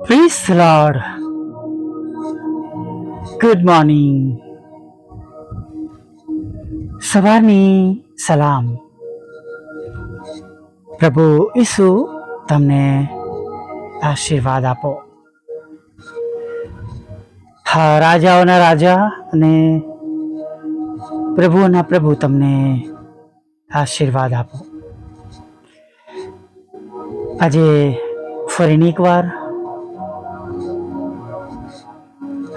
Praise the Lord. Good morning. સવારની સલામ. પ્રભુ ઈસુ તમને આશીર્વાદ આપો. હા, રાજાઓના રાજા અને પ્રભુઓના પ્રભુ તમને આશીર્વાદ આપો. આજે ફરીની એકવાર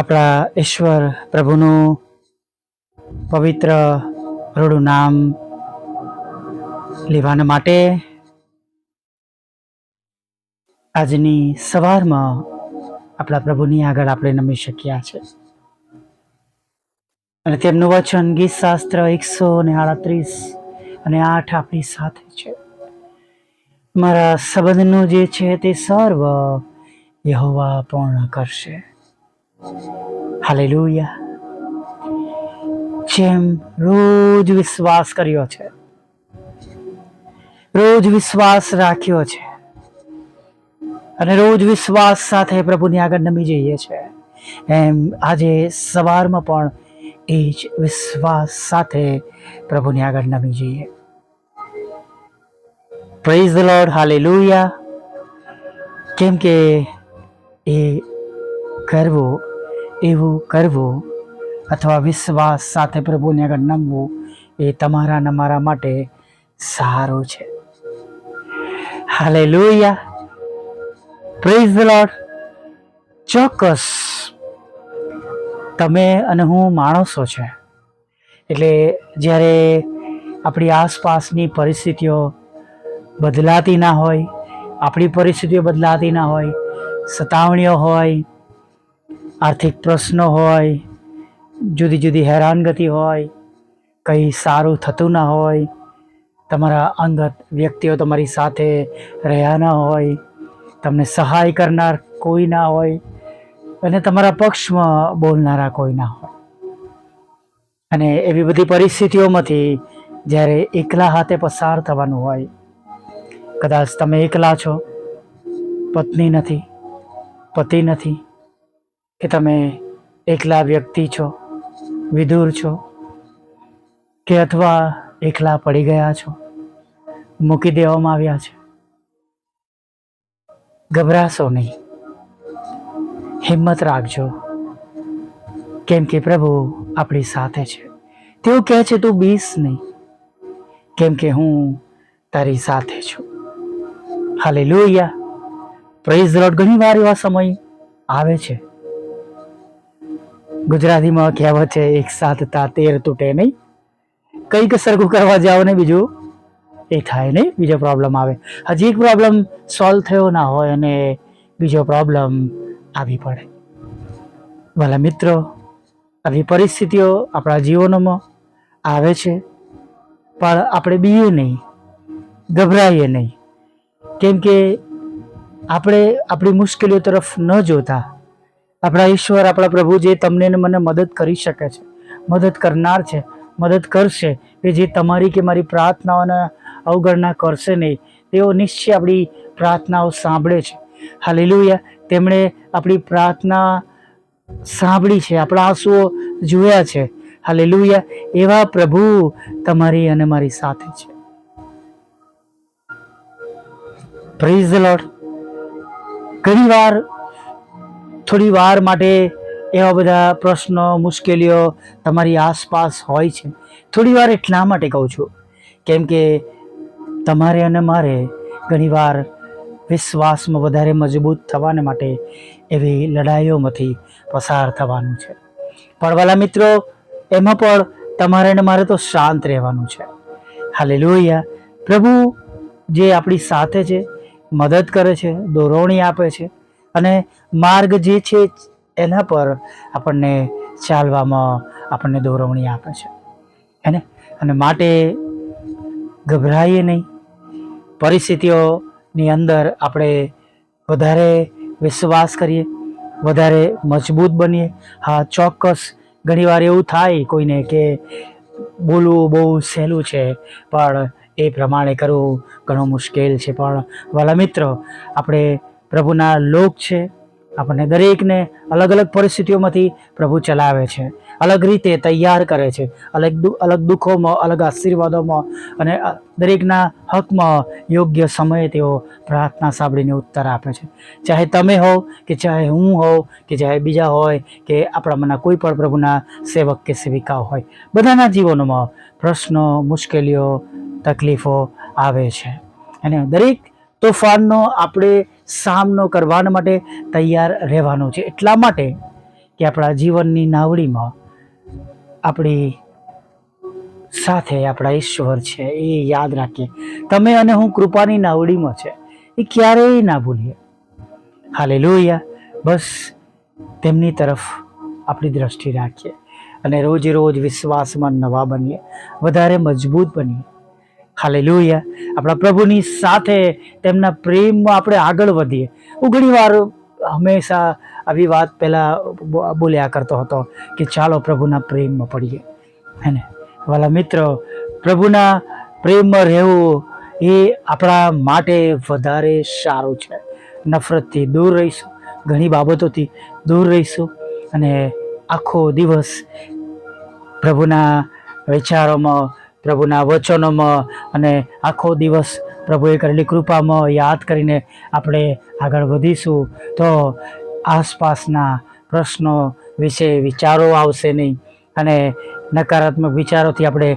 આપણા ઈશ્વર પ્રભુનું પવિત્ર રૂડું નામ લેવાના માટે આજની સવારમાં આપણા પ્રભુની આગળ આપણે નમી શક્યા છે. અને તેમનું વચન ગીત શાસ્ત્ર 138 અને 8 આપણી સાથે છે. મારા સંબંધનું જે છે તે સર્વ યહોવા પૂર્ણ કરશે. હાલેલુયા. જેમ રોજ વિશ્વાસ કર્યો છે, રોજ વિશ્વાસ રાખ્યો છે અને રોજ વિશ્વાસ સાથે પ્રભુની આગળ નમી જઈએ છે, એમ આજે સવારમાં પણ એ જ વિશ્વાસ સાથે પ્રભુની આગળ નમી જઈએ. Praise the lord. હાલેલુયા. કેમ કે એ કરવું, એવું કરવું અથવા વિશ્વાસ સાથે પ્રભુની આગળ નમવું એ તમારા અને મારા માટે સારું છે. હાલેલુયા. Praise the lord. ચોક્કસ તમે અને હું માણસો છે, એટલે જ્યારે આપણી આસપાસની પરિસ્થિતિઓ બદલાતી ના હોય, આપણી પરિસ્થિતિઓ બદલાતી ના હોય, સતાવણીઓ હોય, આર્થિક પ્રશ્નો હોય, જુદી જુદી હેરાનગતિ હોય, કંઈ સારું થતું ના હોય, તમારા અંગત વ્યક્તિઓ તમારી સાથે રહ્યા ના હોય, તમને સહાય કરનાર કોઈ ના હોય અને તમારા પક્ષમાં બોલનારા કોઈ ના હોય, અને એવી બધી પરિસ્થિતિઓમાંથી જ્યારે એકલા હાથે પસાર થવાનું હોય, કદાચ તમે એકલા છો, પત્ની નથી, પતિ નથી, કે તમે એકલા વ્યક્તિ છો, વિધુર છો, કે અથવા એકલા પડી ગયા છો, મૂકી દેવામાં આવ્યા છે, ગભરાશો નહીં, હિંમત રાખજો. કેમ કે પ્રભુ આપણી સાથે છે. તેઓ કહે છે તું બીસ નહીં, કેમ કે હું તારી સાથે છું. હાલેલુયા. Praise the lord. ઘણી વાર એવા સમય આવે છે, ગુજરાતીમાં કહેવત છે, એક સાથતા તેર તૂટે નહીં. કંઈક સરખું કરવા જાઓ ને બીજું એ થાય નહીં, બીજો પ્રોબ્લેમ આવે. હજી એક પ્રોબ્લેમ સોલ્વ થયો ના હોય અને બીજો પ્રોબ્લેમ આવી પડે. ભલા મિત્રો, આવી પરિસ્થિતિઓ આપણા જીવનોમાં આવે છે, પણ આપણે બીએ નહીં, ગભરાઈએ નહીં, કેમ કે આપણે આપણી મુશ્કેલીઓ તરફ ન જોતા આપણા ઈશ્વર, આપણા પ્રભુ જે તમને ને મને મદદ કરી શકે છે, મદદ કરનાર છે, મદદ કરશે, કે જે તમારી કે મારી પ્રાર્થનાઓને અવગણના કરશે નહીં. તેઓ નિશ્ચય આપણી પ્રાર્થનાઓ સાંભળે છે. હાલેલુયા. તેમણે આપણી પ્રાર્થના સાંભળી છે, આપણા આંસુઓ જોયા છે. હાલેલુયા. એવા પ્રભુ તમારી અને મારી સાથે છે. Praise the lord. ઘણી વાર થોડી વાર માટે એવા બધા પ્રશ્નો, મુશ્કેલીઓ તમારી આસપાસ હોય છે. થોડી વાર એટલા માટે કહું છું, કેમ કે તમારે અને મારે ઘણીવાર વિશ્વાસમાં વધારે મજબૂત થવાને માટે એવી લડાઈઓમાંથી પસાર થવાનું છે. પણ વાલા મિત્રો, એમાં પણ તમારે અને મારે તો શાંત રહેવાનું છે. હાલેલુયા. પ્રભુ જે આપણી સાથે છે, મદદ કરે છે, દોરવણી આપે છે, અને માર્ગ જે છે એના પર આપણને ચાલવામાં આપણને દોરવણી આપે છે, એને. અને માટે ગભરાઈએ નહીં. પરિસ્થિતિઓની અંદર આપણે વધારે વિશ્વાસ કરીએ, વધારે મજબૂત બનીએ. હા, ચોક્કસ ઘણીવાર એવું થાય કોઈને કે બોલવું બહુ સહેલું છે, પણ એ પ્રમાણે કરવું ઘણું મુશ્કેલ છે. પણ વાલા મિત્રો, આપણે પ્રભુના લોક છે. આપણને દરેકને અલગ અલગ પરિસ્થિતિઓમાંથી પ્રભુ ચલાવે છે, અલગ રીતે તૈયાર કરે છે, અલગ દુઃખોમાં, અલગ આશીર્વાદોમાં, અને દરેકના હકમાં યોગ્ય સમયે તેઓ પ્રાર્થના સાંભળીને ઉત્તર આપે છે. ચાહે તમે હો કે ચાહે હું હોઉં કે ચાહે બીજા હોય કે આપણામાંના કોઈ પણ પ્રભુના સેવક કે સેવિકાઓ હોય, બધાના જીવનોમાં પ્રશ્નો, મુશ્કેલીઓ, તકલીફો આવે છે. અને દરેક તોફાનનો આપણે સામનો કરવા માટે તૈયાર રહેવાનું છે, એટલા માટે કે આપણા જીવનની નાવડીમાં આપણી સાથે આપણા ઈશ્વર છે, એ યાદ રાખીએ. તમે અને હું કૃપાની નાવડીમાં છે, એ ક્યારેય ના ભૂલીએ. હાલેલુયા. બસ તેમની તરફ આપણી દ્રષ્ટિ રાખીએ અને રોજે રોજ વિશ્વાસમાં નવા બનીએ, વધારે મજબૂત બનીએ. હાલેલુયા. આપણા પ્રભુની સાથે તેમના પ્રેમમાં આપણે આગળ વધીએ. હું ઘણીવાર હંમેશા આવી વાત પહેલાં બોલ્યા કરતો હતો કે ચાલો પ્રભુના પ્રેમમાં પડીએ. હે ને વાલા મિત્રો, પ્રભુના પ્રેમમાં રહેવું એ આપણા માટે વધારે સારું છે. નફરતથી દૂર રહીશું, ઘણી બાબતોથી દૂર રહીશું અને આખો દિવસ પ્રભુના વિચારોમાં, પ્રભુના વચનોમાં અને આખો દિવસ પ્રભુએ કરેલી કૃપામાં યાદ કરીને આપણે આગળ વધીશું તો આસપાસના પ્રશ્નો વિશે વિચારો આવશે નહીં અને નકારાત્મક વિચારોથી આપણે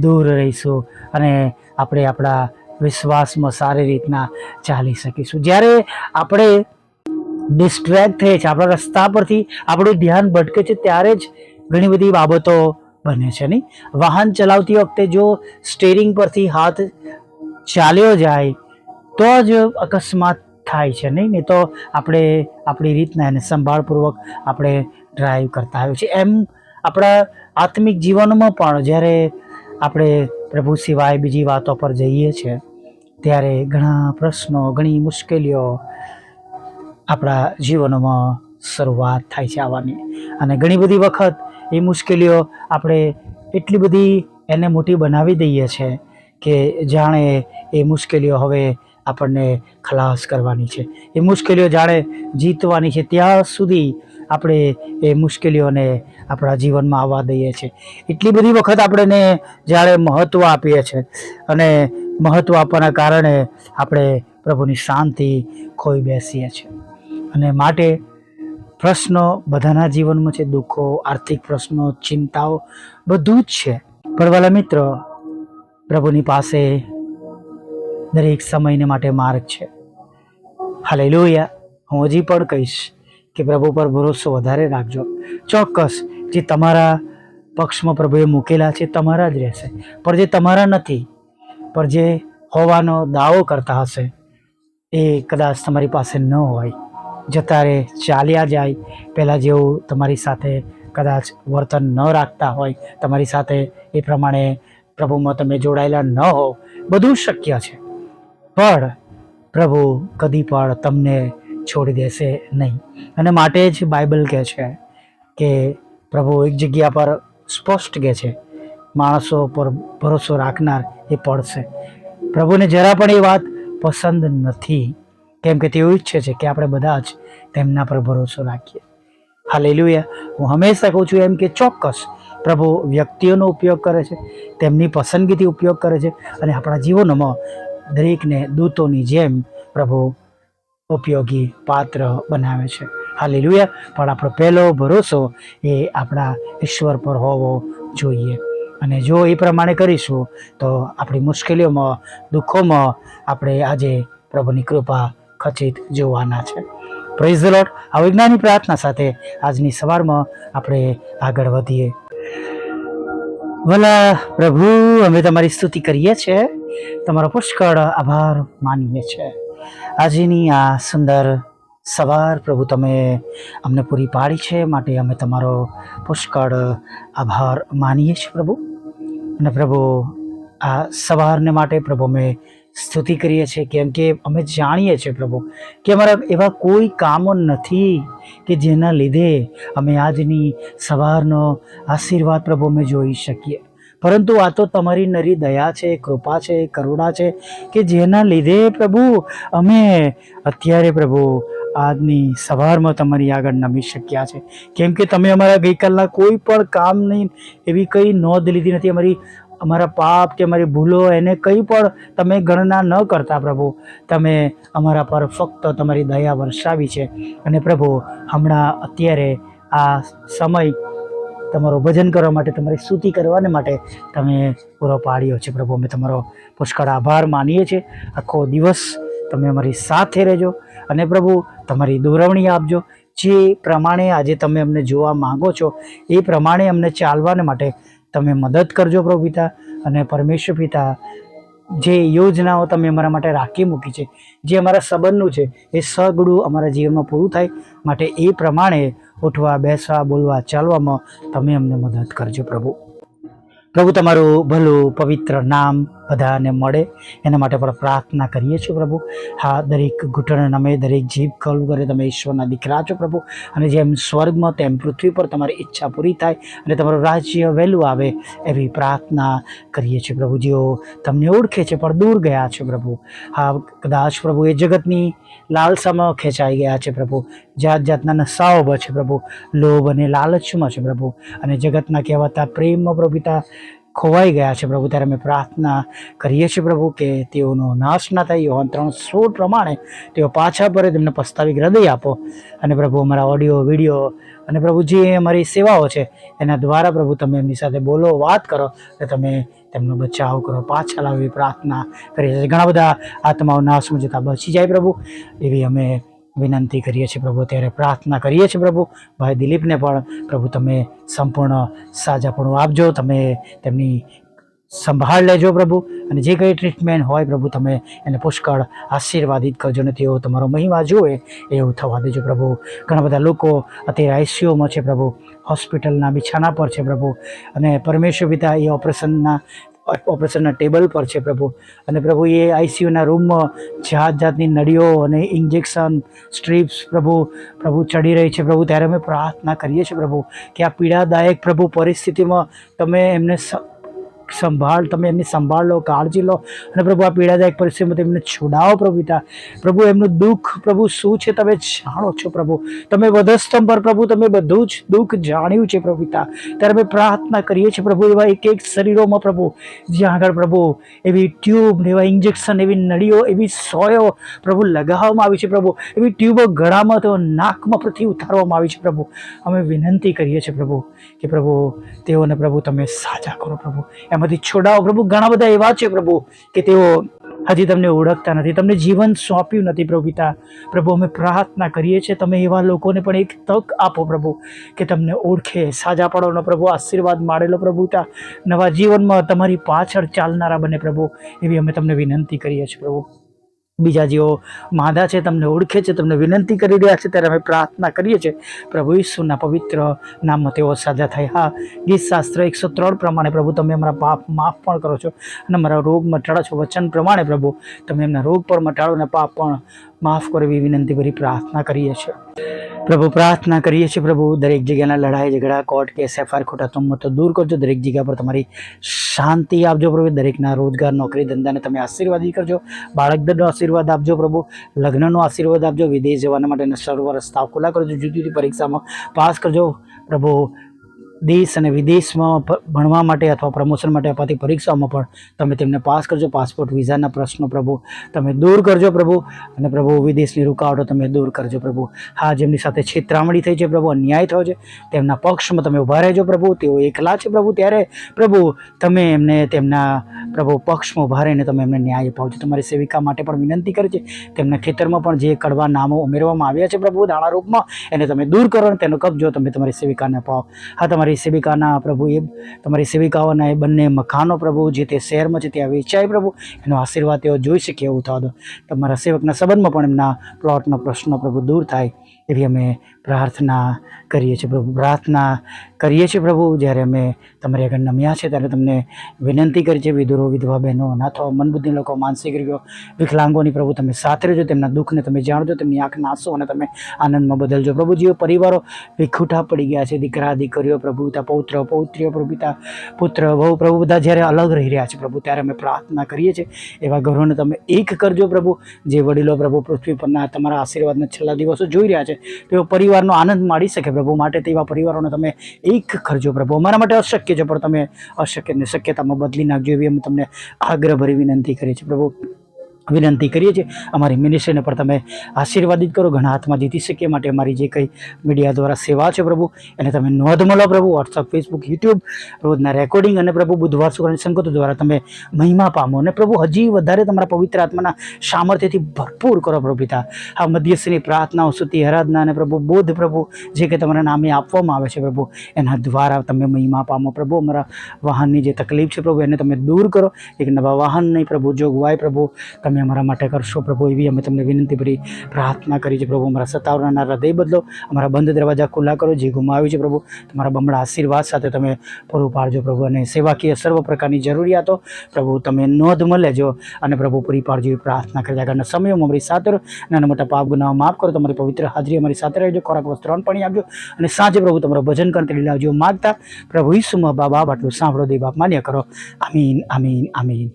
દૂર રહીશું અને આપણે આપણા વિશ્વાસમાં સારી રીતના ચાલી શકીશું. જ્યારે આપણે ડિસ્ટ્રેક્ટ થઈએ છીએ, આપણા રસ્તા પરથી આપણું ધ્યાન ભટકે છે, ત્યારે જ ઘણી બધી બાબતો બને છે. નહીં, વાહન ચલાવતી વખતે જો સ્ટીરિંગ પરથી હાથ ચાલ્યો જાય તો જ અકસ્માત થાય છે. નહીં તો આપણે આપણી રીતના એને સંભાળપૂર્વક આપણે ડ્રાઈવ કરતા હોઈએ છીએ. એમ આપણા આત્મિક જીવનમાં પણ જ્યારે આપણે પ્રભુ સિવાય બીજી વાતો પર જઈએ છીએ ત્યારે ઘણા પ્રશ્નો, ઘણી મુશ્કેલીઓ આપણા જીવનમાં શરૂઆત થાય છે આવવાની. અને ઘણી બધી વખત એ મુશ્કેલીઓ આપણે એટલી બધી એને મોટી બનાવી દઈએ છીએ કે જાણે એ મુશ્કેલીઓ હવે આપણને ખલાસ કરવાની છે, એ મુશ્કેલીઓ જાણે જીતવાની છે, ત્યાં સુધી આપણે એ મુશ્કેલીઓને આપણા જીવનમાં આવવા દઈએ છીએ. એટલી બધી વખત આપણે જ્યારે મહત્ત્વ આપીએ છીએ અને મહત્ત્વ આપવાના કારણે આપણે પ્રભુની શાંતિ ખોઈ બેસીએ છીએ. અને માટે પ્રશ્નો બધાના જીવનમાં છે, દુઃખો, આર્થિક પ્રશ્નો, ચિંતાઓ, બધું જ છે. પણ વાલા મિત્રો, પ્રભુની પાસે દરેક સમયને માટે માર્ગ છે. હાલેલુયા. હું હજી પણ કહીશ કે પ્રભુ પર ભરોસો વધારે રાખજો. ચોક્કસ જે તમારા પક્ષમાં પ્રભુએ મૂકેલા છે તમારા જ રહેશે, પણ જે તમારા નથી, પણ જે હોવાનો દાવો કરતા હશે એ કદાચ તમારી પાસે ન હોય, જતા રહે, ચાલ્યા જાય, પહેલાં જેવું તમારી સાથે કદાચ વર્તન ન રાખતા હોય, તમારી સાથે એ પ્રમાણે પ્રભુમાં તમે જોડાયેલા ન હો, બધું શક્ય છે. પણ પ્રભુ કદી પણ તમને છોડી દેશે નહીં. અને માટે જ બાઇબલ કહે છે કે પ્રભુ એક જગ્યા પર સ્પષ્ટ કહે છે, માણસો પર ભરોસો રાખનાર એ પડશે. પ્રભુને જરા પણ એ વાત પસંદ નથી, કેમ કે તેઓ ઈચ્છે છે કે આપણે બધા જ તેમના પર ભરોસો રાખીએ. હાલેલુયા. હું હંમેશા કહું છું એમ કે ચોક્કસ પ્રભુ વ્યક્તિઓનો ઉપયોગ કરે છે, તેમની પસંદગીથી ઉપયોગ કરે છે અને આપણા જીવનોમાં દરેકને દૂતોની જેમ પ્રભુ ઉપયોગી પાત્ર બનાવે છે. હાલેલુયા. પણ આપણો પહેલો ભરોસો એ આપણા ઈશ્વર પર હોવો જોઈએ. અને જો એ પ્રમાણે કરીશું તો આપણી મુશ્કેલીઓમાં, દુઃખોમાં આપણે આજે પ્રભુની કૃપા ખચિત જોવાના છે. Praise the lord. આ વિજ્ઞાની પ્રાર્થના સાથે આજની સવારમાં આપણે આગળ વધીએ. ભલા પ્રભુ, અમે તમારી સ્તુતિ કરીએ છીએ, તમારો પુષ્કળ આભાર માનીએ છીએ. આજની આ સુંદર સવાર પ્રભુ તમે અમને પૂરી પાડી છે, માટે અમે તમારો પુષ્કળ આભાર માનીએ છીએ પ્રભુ. અને પ્રભુ આ સવારને માટે પ્રભુ અમે સ્તુતિ કરીએ છીએ, કેમ કે અમે જાણીએ છીએ પ્રભુ કે અમારા એવા કોઈ કામો નથી કે જેના લીધે અમે આજની સવારનો આશીર્વાદ પ્રભુ અમે જોઈ શકીએ. પરંતુ આ તો તમારી નરી દયા છે, કૃપા છે, કરુણા છે, કે જેના લીધે પ્રભુ અમે અત્યારે પ્રભુ આજની સવારમાં તમારી આગળ નમી શક્યા છે. કેમ કે તમે અમારા ગઈકાલના કોઈ પણ કામની એવી કંઈ નોંધ લીધી નથી. અમારા પાપ કે અમારી ભૂલો એને કંઈ પણ તમે ગણના ન કરતા પ્રભુ. તમે અમારા પર ફક્ત તમારી દયા વરસાવી છે. અને પ્રભુ હમણાં અત્યારે આ સમય તમારું ભજન કરવા માટે, તમારી સ્તુતિ કરવાને માટે તમે પૂરો પાડ્યો છે પ્રભુ. અમે તમારો પુષ્કળ આભાર માનીએ છીએ. આખો દિવસ તમે અમારી સાથે રહેજો અને પ્રભુ તમારી દોરવણી આપજો. જે પ્રમાણે આજે તમે અમને જોવા માંગો છો એ પ્રમાણે અમને ચાલવાને માટે તમે મદદ કરજો પ્રભુ પિતા. અને પરમેશ્વર પિતા, જે યોજનાઓ તમે અમારા માટે રાખી મૂકી છે, જે અમારા સંબંધનું છે, એ સગડું અમારા જીવનમાં પૂરું થાય માટે એ પ્રમાણે ઉઠવા, બેસવા, બોલવા, ચાલવામાં તમે અમને મદદ કરજો પ્રભુ. પ્રભુ તમારું ભલું પવિત્ર નામ બધાને મળે એના માટે પણ પ્રાર્થના કરીએ છીએ પ્રભુ. હા, દરેક ઘૂંટણ નમે, દરેક જીભ ખોલું કરે, તમે ઈશ્વરના દીકરા છો પ્રભુ. અને જેમ સ્વર્ગમાં તેમ પૃથ્વી પર તમારી ઈચ્છા પૂરી થાય અને તમારું રાજ્ય વહેલું આવે એવી પ્રાર્થના કરીએ છીએ પ્રભુ. જેઓ તમને ઓળખે છે પણ દૂર ગયા છે પ્રભુ. હા, કદાચ પ્રભુ એ જગતની લાલસામાં ખેંચાઈ ગયા છે પ્રભુ. જાત જાતના નશાઓ છે પ્રભુ, લોભ અને લાલચમાં છે પ્રભુ, અને જગતના કહેવાતા પ્રેમમાં પ્રભુ પિતા ખોવાઈ ગયા છે પ્રભુ. ત્યારે અમે પ્રાર્થના કરીએ છીએ પ્રભુ કે તેઓનો નાશ ના થાય. યોહાન 3:16 પ્રમાણે તેઓ પાછા ફરે, તેમને પસ્તાવી હૃદય આપો. અને પ્રભુ અમારા ઓડિયો, વિડીયો અને પ્રભુ જે અમારી સેવાઓ છે એના દ્વારા પ્રભુ તમે એમની સાથે બોલો, વાત કરો અને તમે તેમનો બચાવ કરો, પાછા લાવી પ્રાર્થના કરીએ છીએ. ઘણા બધા આત્માઓ નાશમાં જતા બચી જાય પ્રભુ, એવી અમે વિનંતી કરીએ છીએ પ્રભુ. ત્યારે પ્રાર્થના કરીએ છીએ પ્રભુ ભાઈ દિલીપને પણ પ્રભુ તમે સંપૂર્ણ સાજાપણું આપજો. તમે તેમની સંભાળ લેજો પ્રભુ. અને જે કંઈ ટ્રીટમેન્ટ હોય પ્રભુ તમે એને પુષ્કળ આશીર્વાદિત કરજો ને તેઓ તમારો મહિમા જોવે એવું થવા દેજો પ્રભુ. ઘણા બધા લોકો અત્યારે આઈસીયુમાં છે પ્રભુ, હોસ્પિટલના બિછાના પર છે પ્રભુ, અને પરમેશ્વર પિતા એ ઓપરેશનના ટેબલ પર છે પ્રભુ. અને પ્રભુ એ આઈસીયુના રૂમમાં જાત જાતની નળીઓ અને ઇન્જેક્શન, સ્ટ્રીપ્સ પ્રભુ ચડી રહી છે પ્રભુ. ત્યારે અમે પ્રાર્થના કરીએ છીએ પ્રભુ કે આ પીડાદાયક પ્રભુ પરિસ્થિતિમાં તમે એમને તમે એમની સંભાળ લો, કાળજી લો. અને પ્રભુ આ પીડાદાયક પરિસ્થિતિમાં એમને છોડાવો પ્રભુ પિતા. પ્રભુ એમનું દુઃખ પ્રભુ શું છે તમે જાણો છો પ્રભુ. તમે વધસ્તંભ પર પ્રભુ તમે બધું જ દુઃખ જાણ્યું છે પ્રભુ પિતા. ત્યારે અમે પ્રાર્થના કરીએ છીએ પ્રભુ એવા એક એક શરીરોમાં પ્રભુ જ્યાં આગળ પ્રભુ એવી ટ્યુબ, એવા ઇન્જેક્શન, એવી નળીઓ, એવી સોયો પ્રભુ લગાવવામાં આવી છે પ્રભુ. એવી ટ્યુબો ગળામાં તો નાકમાં પ્રતિ ઉતારવામાં આવી છે પ્રભુ. અમે વિનંતી કરીએ છીએ પ્રભુ કે પ્રભુ તેઓને પ્રભુ તમે સાજા કરો પ્રભુ, એમાંથી છોડાવો પ્રભુ. ઘણા બધા એવા છે પ્રભુ કે તેઓ હજી તમને ઓળખતા નથી, તમને જીવન સોંપ્યું નથી પ્રભુ પિતા. પ્રભુ અમે પ્રાર્થના કરીએ છીએ તમે એવા લોકોને પણ એક તક આપો પ્રભુ કે તમને ઓળખે, સાજા પડવાનો પ્રભુ આશીર્વાદ માળેલો પ્રભુ પિતા, નવા જીવનમાં તમારી પાછળ ચાલનારા બને પ્રભુ, એવી અમે તમને વિનંતી કરીએ છીએ પ્રભુ. બીજા જેઓ માદા છે, તમને ઓળખે છે, તમને વિનંતી કરી રહ્યા છે, ત્યારે અમે પ્રાર્થના કરીએ છીએ પ્રભુ ઈસુના પવિત્ર નામમાં તેઓ સાજા થાય. હા, ગીતશાસ્ત્ર 103 પ્રમાણે પ્રભુ તમે અમારા પાપ માફ પણ કરો છો અને અમારા રોગ મટાડો છો. વચન પ્રમાણે પ્રભુ તમે એમના રોગ પર મટાડો અને પાપ પણ માફ કરો એવી વિનંતી કરી પ્રાર્થના કરીએ છીએ પ્રભુ. પ્રાર્થના કરીએ છીએ પ્રભુ દરેક જગ્યાના લડાઈ ઝઘડા, કોર્ટ કેસ, એફઆઈઆર, ખોટા તોમતો દૂર કરજો. દરેક જગ્યા પર તમારી શાંતિ આપજો પ્રભુ. દરેકના રોજગાર, નોકરી, ધંધાને તમે આશીર્વાદિત કરજો. બાળકદળનો આશીર્વાદ આપજો પ્રભુ. લગ્નનો આશીર્વાદ આપજો. વિદેશ જવાના માટેના સર્વ રસ્તાઓ ખુલ્લા કરજો. જુદી જુદી પરીક્ષામાં પાસ કરજો પ્રભુ. દેશ અને વિદેશમાં ભણવા માટે અથવા પ્રમોશન માટે અપાતી પરીક્ષાઓમાં પણ તમે તેમને પાસ કરજો. પાસપોર્ટ, વિઝાના પ્રશ્નો પ્રભુ તમે દૂર કરજો પ્રભુ. અને પ્રભુ વિદેશની રૂકાવટો તમે દૂર કરજો પ્રભુ. હા, જેમની સાથે છેતરામણી થઈ છે પ્રભુ, અન્યાય થયો છે, તેમના પક્ષમાં તમે ઊભા રહેજો પ્રભુ. તેઓ એકલા છે પ્રભુ, ત્યારે પ્રભુ તમે એમને તેમના પ્રભુ પક્ષમાં ઊભા રહીને તમે એમને ન્યાય અપાવજો. તમારી સેવિકા માટે પણ વિનંતી કરી છે, તેમના ખેતરમાં પણ જે કડવા નામો ઉમેરવામાં આવ્યા છે પ્રભુ દાણા રૂપમાં, એને તમે દૂર કરો અને તેનો કબજો તમે તમારી સેવિકાને અપાવો. હા, તમારી સેવિકાના પ્રભુ એ તમારી સેવિકાઓના એ બંને મકાનો પ્રભુ જે તે શહેરમાં છે ત્યાં વેચાય પ્રભુ, એનો આશીર્વાદ તેઓ જોઈ શકે એવું થવા દો. તમારા સેવકના સંબંધમાં પણ એમના પ્લોટનો પ્રશ્નો પ્રભુ દૂર થાય એવી અમે પ્રાર્થના કરીએ છીએ પ્રભુ. પ્રાર્થના કરીએ છીએ પ્રભુ જ્યારે અમે તમારી આગળ નમ્યા છે ત્યારે તમને વિનંતી કરી છે વિધુરો, વિધવા બહેનો, અનાથો, મનબુદ્ધિ લોકો, માનસિક રોગીઓ, વિકલાંગોની પ્રભુ તમે સાથે રહેજો. તેમના દુઃખને તમે જાણજો, તેમની આંખના આંસુ અને તમે આનંદમાં બદલજો પ્રભુ. જેઓ પરિવારો વિખૂટા પડી ગયા છે, દીકરા દીકરીઓ પ્રભુ પ્રભુ પિતા પૌત્ર પૌત્રીઓ પ્રભુ પિતા પુત્ર વહુ પ્રભુ બધા જ્યારે અલગ રહી રહ્યા છે પ્રભુ, ત્યારે અમે પ્રાર્થના કરીએ છીએ એવા ઘરોને તમે એક કરજો પ્રભુ. જે વડીલો પ્રભુ પૃથ્વી પરના તમારા આશીર્વાદના છેલ્લા દિવસો જોઈ રહ્યા છે, તેઓ પરિવારનો આનંદ માણી શકે પ્રભુ, માટે તેવા પરિવારોને તમે એક કરજો પ્રભુ. અમારા માટે અશક્ય છે, પણ તમે અશક્યને શક્યતામાં બદલી નાખજો એવી અમે તમને આગ્રહભરી વિનંતી કરીએ છીએ પ્રભુ. વિનંતી કરીએ છીએ અમારી મિનિસ્ટ્રીને પણ તમે આશીર્વાદિત કરો, ઘણા હાથમાં જીતી શકીએ. માટે અમારી જે કંઈ મીડિયા દ્વારા સેવા છે પ્રભુ, એને તમે નોંધ મળો પ્રભુ. વોટ્સઅપ, ફેસબુક, યુટ્યુબ રોજના રેકોર્ડિંગ અને પ્રભુ બુધવાર શુક્રની સંગતો દ્વારા તમે મહિમા પામો અને પ્રભુ હજી વધારે તમારા પવિત્ર આત્માના સામર્થ્યથી ભરપૂર કરો પ્રભુ પિતા. આ મધ્યસ્થની પ્રાર્થનાઓ, સ્તુતિ, આરાધના અને પ્રભુ બોધ પ્રભુ જે કે તમારા નામે આપવામાં આવે છે પ્રભુ, એના દ્વારા તમે મહિમા પામો પ્રભુ. અમારા વાહનની જે તકલીફ છે પ્રભુ, એને તમે દૂર કરો. એક નવા વાહન નહીં પ્રભુ, જોગવાઈ પ્રભુ તમે અમારા માટે કરશો પ્રભુ, એવી અમે તમને વિનંતી ભરી પ્રાર્થના કરી છે પ્રભુ. અમારા સતાવનારા હૃદય બદલો, અમારા બંધ દરવાજા ખુલ્લા કરો. જે ગુમાવ્યું છે પ્રભુ, તમારા બમણા આશીર્વાદ સાથે તમે પૂરું પાડજો પ્રભુ. અને સેવાકીય સર્વ પ્રકારની જરૂરિયાતો પ્રભુ તમે નોંધમાં લેજો અને પ્રભુ પૂરી પાડજો એવી પ્રાર્થના કરી. આગળના સમયોમાં અમારી સાથે રહો, નાના મોટા પાપ ગુનાઓ માફ કરો. તમારી પવિત્ર હાજરી અમારી સાથે રહેજો. ખોરાક, વસ્ત્ર, અન્ન, પાણી આપજો અને સાંજે પ્રભુ તમારો ભજન કરતી લાવજો માગતા પ્રભુ ઈસુમાં બાપ આટલું સાંભળો દે બાપ, માન્ય કરો. આમીન, આમીન, આમીન.